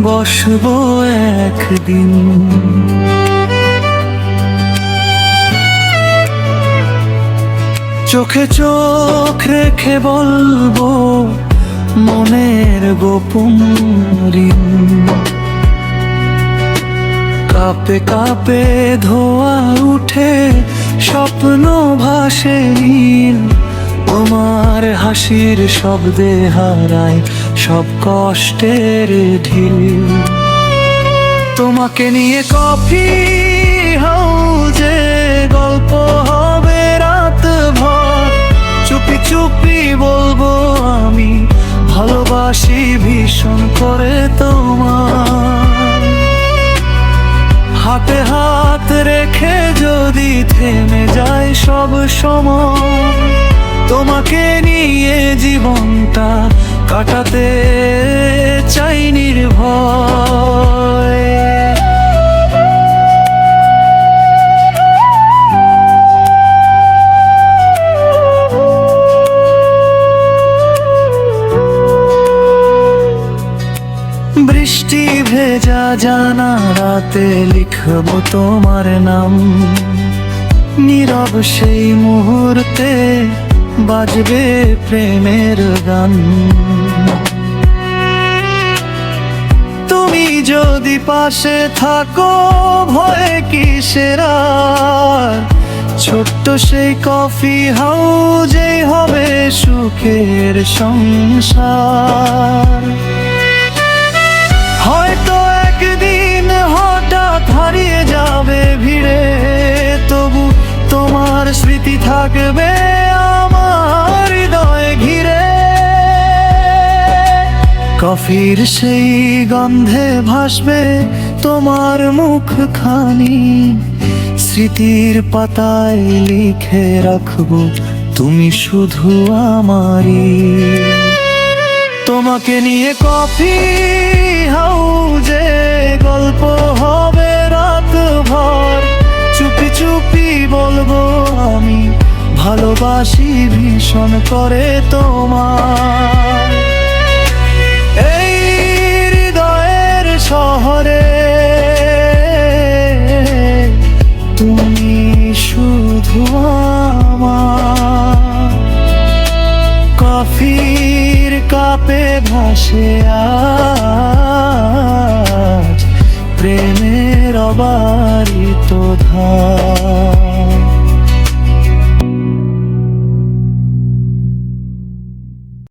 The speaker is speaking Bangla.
বসবো একদিন। চোখে চোখ রেখে বলবো মনের গোপন ঋণ। কাঁপে কাঁপে ধোয়া উঠে স্বপ্ন ভাসে নীল। তোমার হাসির শব্দে হারায় সব কষ্টের ঢিল। তোমাকে নিয়ে কফি হাউজে গল্প হবে রাত ভর। চুপি চুপি বলবো আমি ভালোবাসি ভীষণ করে তোমার। হাতে হাত রেখে যদি থেমে যায় সব সময়, তোমাকে নিয়ে জীবনটা কাটাতে চাই নির্ভয়। বৃষ্টি ভেজা জানালাতে লিখবো তোমার নাম। নীরব সেই মুহূর্তে বাজবে প্রেমের গান। তুমি যদি পাশে থাকো ভয়ে কিসের আর। ছোট্ট সেই কফি হাউজেই হবে সুখের সংসার। হয়তো একদিন হঠাৎ হারিয়ে যাবে ভিড়ে, তবু তোমার স্মৃতি থাকবে আমার হৃদয়ে ঘিরে। কফির সেই গন্ধে ভাসবে তোমার মুখখানি। স্মৃতির পাতায় লিখে রাখবো তুমি শুধু আমারই। তোমাকে নিয়ে কফি হাউজে গল্প হবে রাত ভর। চুপি চুপি বলবো আমি ভালোবাসি ভীষণ করে তোমার। এই হৃদয়ের শহরে তুমি শুধু আমার। কফির কাপে ভাসে আজ প্রেমের অবারিত ধার।